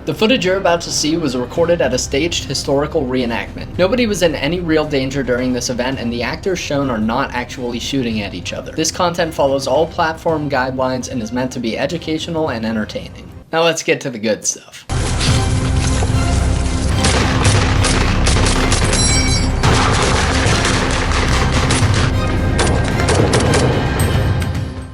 The footage you're about to see was recorded at a staged historical reenactment. Nobody was in any real danger during this event, and the actors shown are not actually shooting at each other. This content follows all platform guidelines and is meant to be educational and entertaining. Now let's get to the good stuff.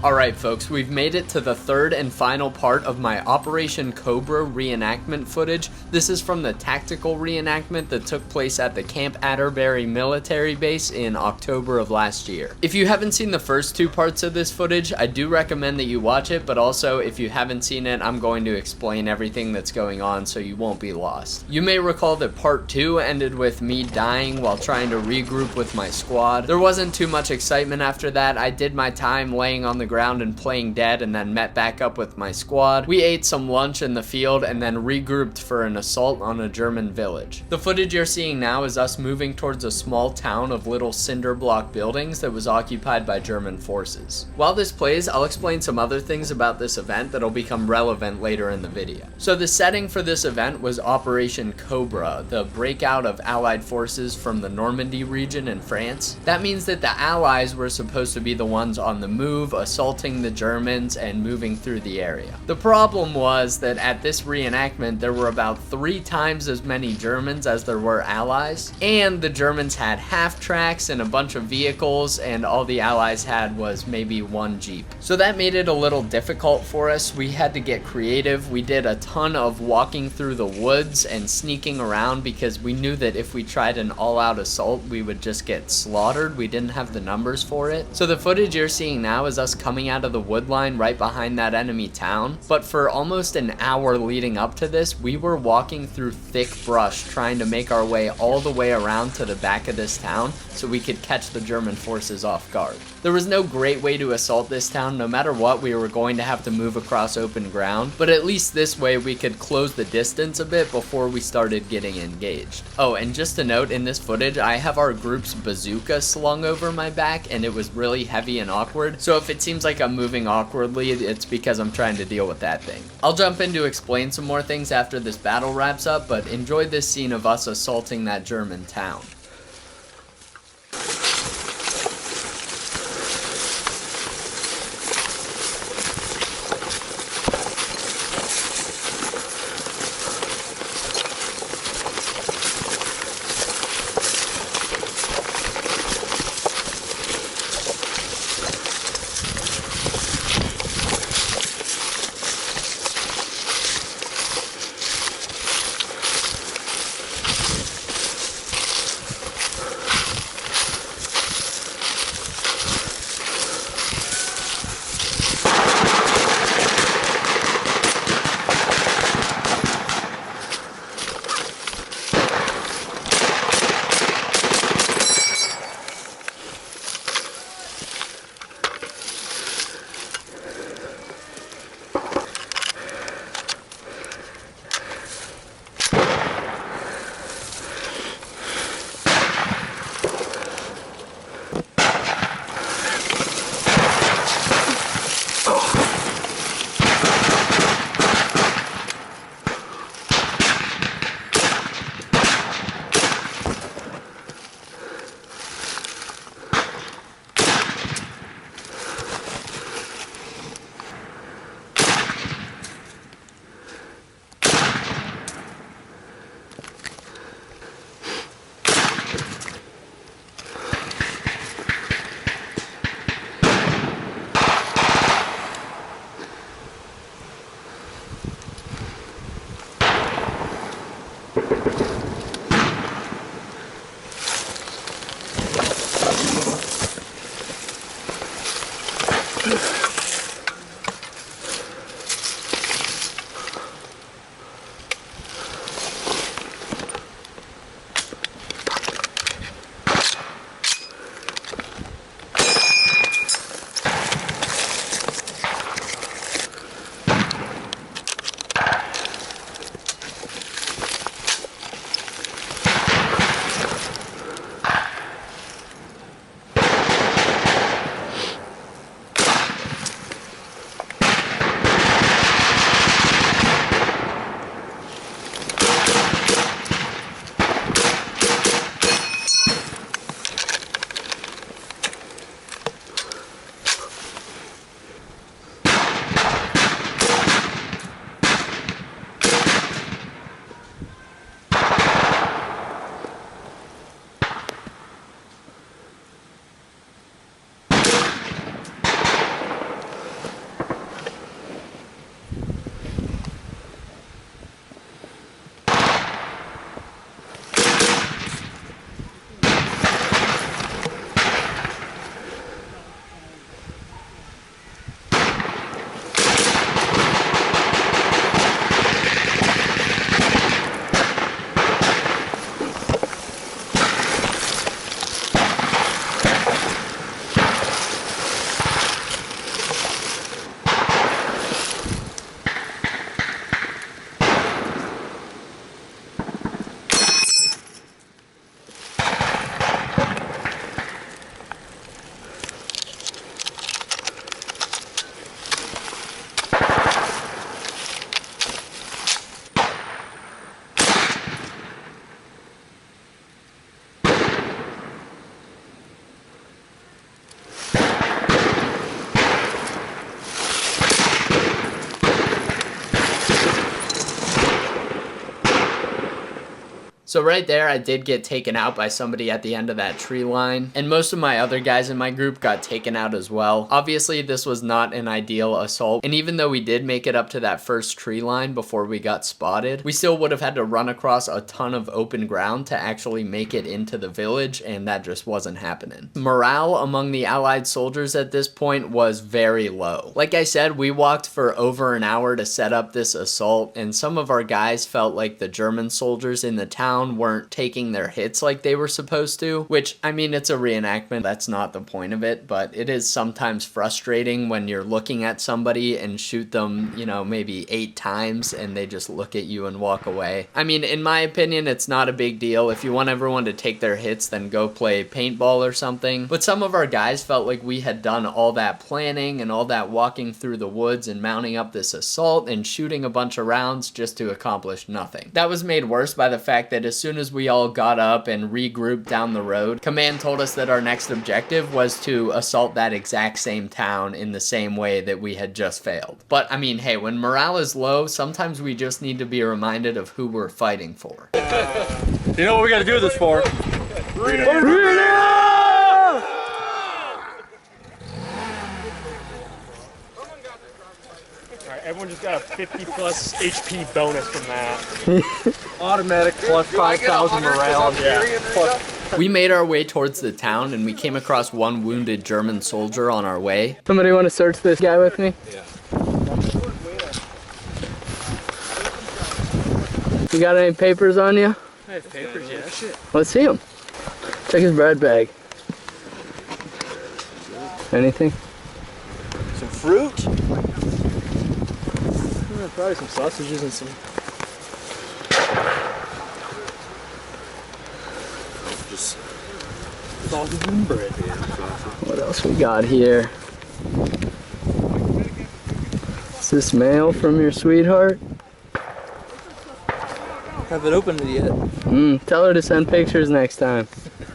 Alright folks, we've made it to the third and final part of my Operation Cobra reenactment footage. This is from the tactical reenactment that took place at the Camp Atterbury military base in October of last year. If you haven't seen the first two parts of this footage, I do recommend that you watch it, but also if you haven't seen it, I'm going to explain everything that's going on so you won't be lost. You may recall that part 2 ended with me dying while trying to regroup with my squad. There wasn't too much excitement after that. I did my time laying on the ground and playing dead and then met back up with my squad. We ate some lunch in the field and then regrouped for an assault on a German village. The footage you're seeing now is us moving towards a small town of little cinder block buildings that was occupied by German forces. While this plays, I'll explain some other things about this event that'll become relevant later in the video. So the setting for this event was Operation Cobra, the breakout of Allied forces from the Normandy region in France. That means that the Allies were supposed to be the ones on the move, assaulting the Germans and moving through the area. The problem was that at this reenactment there were about 3 times as many Germans as there were Allies, and the Germans had half tracks and a bunch of vehicles, and all the Allies had was maybe 1 Jeep. So that made it a little difficult for us. We had to get creative. We did a ton of walking through the woods and sneaking around because we knew that if we tried an all-out assault we would just get slaughtered. We didn't have the numbers for it. So the footage you're seeing now is us coming out of the wood line right behind that enemy town, but for almost an hour leading up to this we were walking through thick brush trying to make our way all the way around to the back of this town so we could catch the German forces off guard. There was no great way to assault this town. No matter what, we were going to have to move across open ground, but at least this way we could close the distance a bit before we started getting engaged. Oh, and just a note, in this footage I have our group's bazooka slung over my back and it was really heavy and awkward, so if it seems like I'm moving awkwardly, it's because I'm trying to deal with that thing. I'll jump in to explain some more things after this battle wraps up, but enjoy this scene of us assaulting that German town. So right there, I did get taken out by somebody at the end of that tree line, and most of my other guys in my group got taken out as well. Obviously, this was not an ideal assault, and even though we did make it up to that first tree line before we got spotted, we still would have had to run across a ton of open ground to actually make it into the village, and that just wasn't happening. Morale among the Allied soldiers at this point was very low. Like I said, we walked for over an hour to set up this assault, and some of our guys felt like the German soldiers in the town weren't taking their hits like they were supposed to, which, I mean, it's a reenactment. That's not the point of it, but it is sometimes frustrating when you're looking at somebody and shoot them, you know, maybe 8 times and they just look at you and walk away. I mean, in my opinion, it's not a big deal. If you want everyone to take their hits, then go play paintball or something. But some of our guys felt like we had done all that planning and all that walking through the woods and mounting up this assault and shooting a bunch of rounds just to accomplish nothing. That was made worse by the fact that as soon as we all got up and regrouped down the road, command told us that our next objective was to assault that exact same town in the same way that we had just failed. But I mean, hey, when morale is low, sometimes we just need to be reminded of who we're fighting for. You know what we gotta do this for? Alright, everyone just got a 50 plus HP bonus from that. Automatic plus 5,000 morale. Yeah. Plus. We made our way towards the town and we came across one wounded German soldier on our way. Somebody want to search this guy with me? Yeah. You got any papers on you? I have papers, yeah. Shit. Let's see them. Check his bread bag. Anything? Some fruit? Probably some sausages and some... Just sausage and bread. What else we got here? Is this mail from your sweetheart? Haven't opened it yet. Tell her to send pictures next time.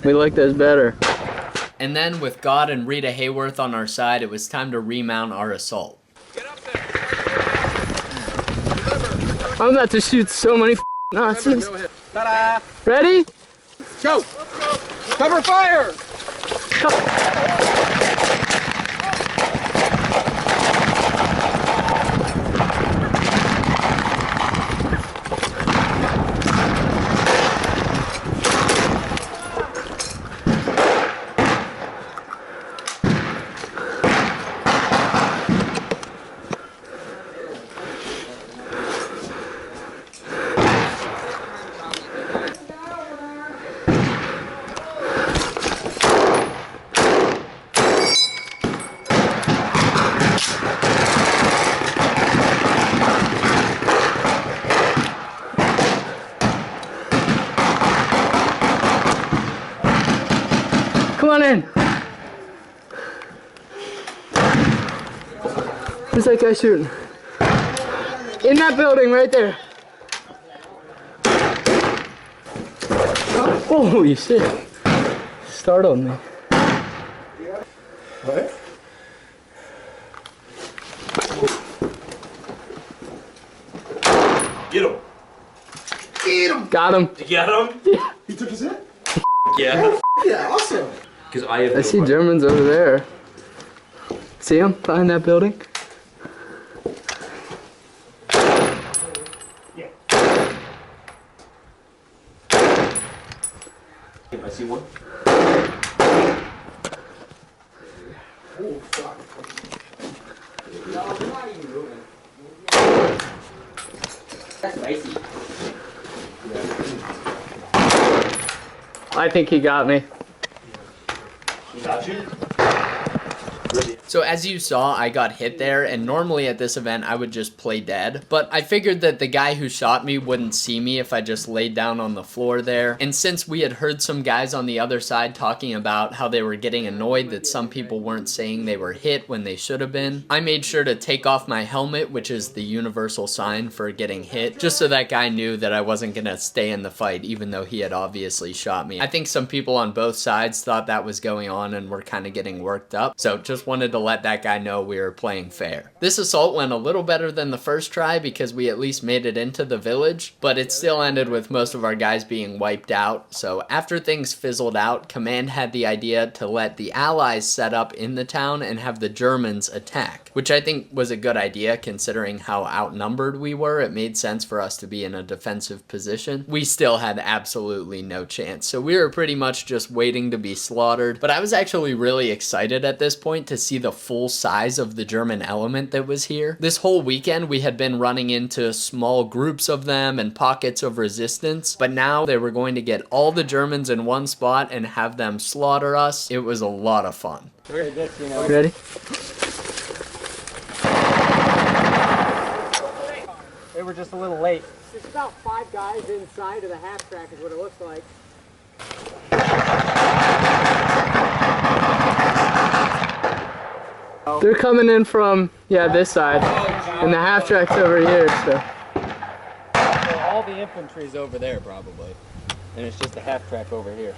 We like those better. And then with God and Rita Hayworth on our side, it was time to remount our assault. I'm about to shoot so many Nazis. Ta-da! Ready? Go! Cover fire! Come on in. Where's that guy shooting? In that building right there. Holy shit. Startled me. What? Get him! Get him! Got him. Did you get him? Yeah. He took his hit? Yeah. Yeah, awesome. Because I see Germans over there. See them behind that building? Yeah. I see one. Oh, fuck. That's spicy. I think he got me. He got you? So as you saw, I got hit there, and normally at this event I would just play dead, but I figured that the guy who shot me wouldn't see me if I just laid down on the floor there. And since we had heard some guys on the other side talking about how they were getting annoyed that some people weren't saying they were hit when they should have been, I made sure to take off my helmet, which is the universal sign for getting hit, just so that guy knew that I wasn't gonna stay in the fight even though he had obviously shot me. I think some people on both sides thought that was going on and were kind of getting worked up, so just just wanted to let that guy know we were playing fair. This assault went a little better than the first try because we at least made it into the village, but it still ended with most of our guys being wiped out. So after things fizzled out, Command had the idea to let the Allies set up in the town and have the Germans attack, which I think was a good idea considering how outnumbered we were. It made sense for us to be in a defensive position. We still had absolutely no chance, so we were pretty much just waiting to be slaughtered. But I was actually really excited at this point to see the full size of the German element that was here. This whole weekend we had been running into small groups of them and pockets of resistance, but now they were going to get all the Germans in one spot and have them slaughter us. It was a lot of fun. Ready? They were just a little late. There's about 5 guys inside of the half track is what it looks like. They're coming in from, yeah, this side. And the half track's over here, so. So all the infantry's over there probably. And it's just a half track over here.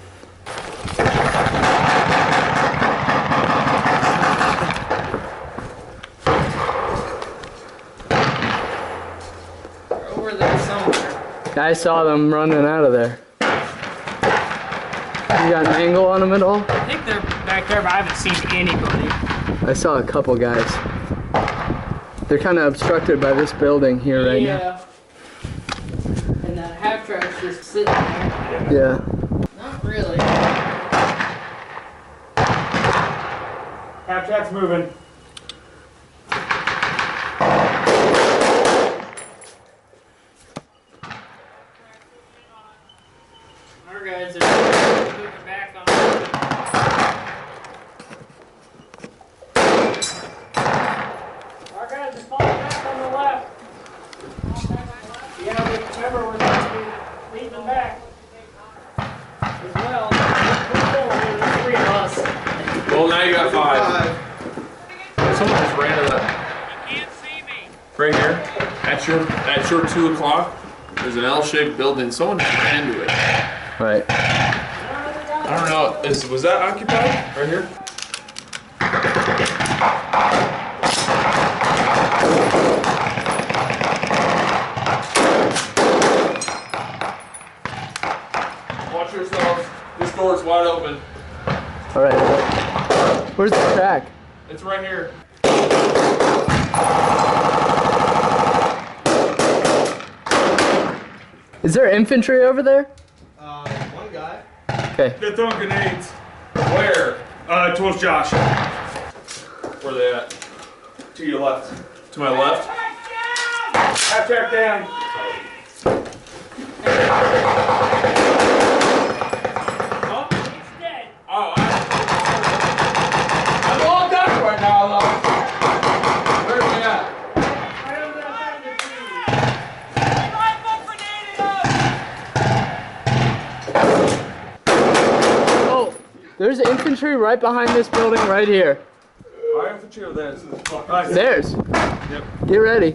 They're over there somewhere. I saw them running out of there. You got an angle on them at all? I think they're back there, but I haven't seen anybody. I saw a couple guys. They're kind of obstructed by this building here right now. Yeah. And that half track's just sitting there. Yeah. Not really. Half track's moving. Our guys are moving back on. Our guys are falling back on the left. Yeah, but remember we're going to be leaving back as well. There's 3 of us. Well, now you got 5. Someone just ran to that. You can't see me. Right here, at your 2 o'clock, there's an L-shaped building. Someone just ran into it. Right. I don't know. Was that occupied? Right here? Watch yourselves. This door's wide open. All right. Where's the track? It's right here. Is there infantry over there? One guy. Okay. They're throwing grenades. Where? Towards Josh. Where are they at? To your left. To my left? Half track down. Oh, I'm all done right now, though. Where are we at? Oh, there's infantry right behind this building right here. Our infantry are there. There's. Yep. Get ready.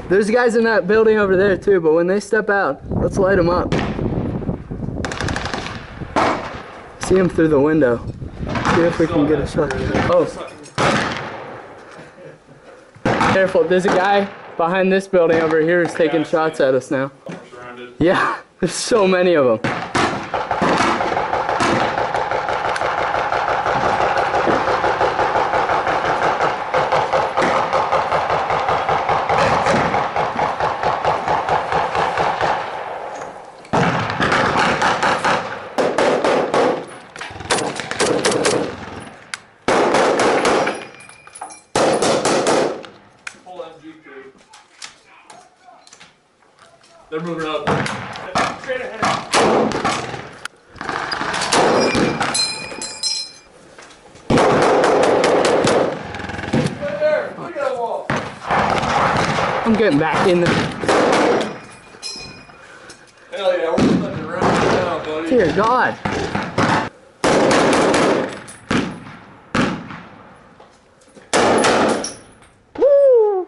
There's guys in that building over there too, but when they step out, let's light them up. See them through the window. See if we can get a shot. Oh. Careful, there's a guy behind this building over here who's taking shots at us now. Surrounded. Yeah, there's so many of them. Full MG2. They're moving up. Straight ahead. Right there. Look at that wall. I'm getting back in there. Hell yeah, we're just letting it run down, buddy. Dear God. Woo!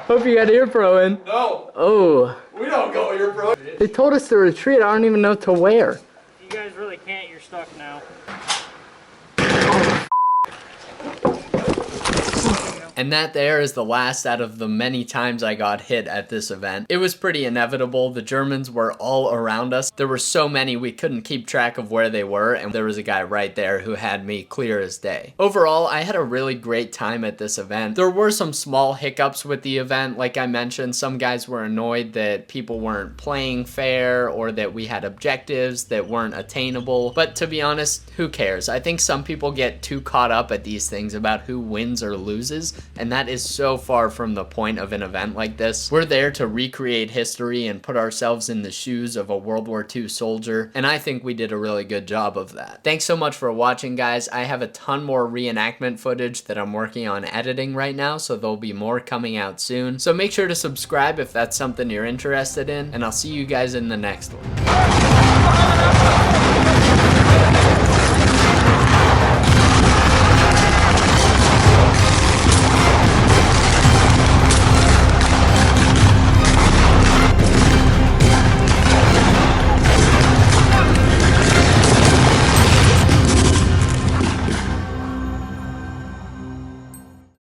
Hope you got ear pro in. No, Oh, we don't go here, bro. they told us to retreat. I don't even know to where. You guys really can't. You're stuck now. And that there is the last out of the many times I got hit at this event. It was pretty inevitable. The Germans were all around us. There were so many we couldn't keep track of where they were, and there was a guy right there who had me clear as day. Overall, I had a really great time at this event. There were some small hiccups with the event. Like I mentioned, some guys were annoyed that people weren't playing fair or that we had objectives that weren't attainable. But to be honest, who cares? I think some people get too caught up at these things about who wins or loses, and that is so far from the point of an event like this. We're there to recreate history and put ourselves in the shoes of a World War II soldier, and I think we did a really good job of that. Thanks so much for watching, guys. I have a ton more reenactment footage that I'm working on editing right now, so there'll be more coming out soon. So make sure to subscribe if that's something you're interested in, and I'll see you guys in the next one.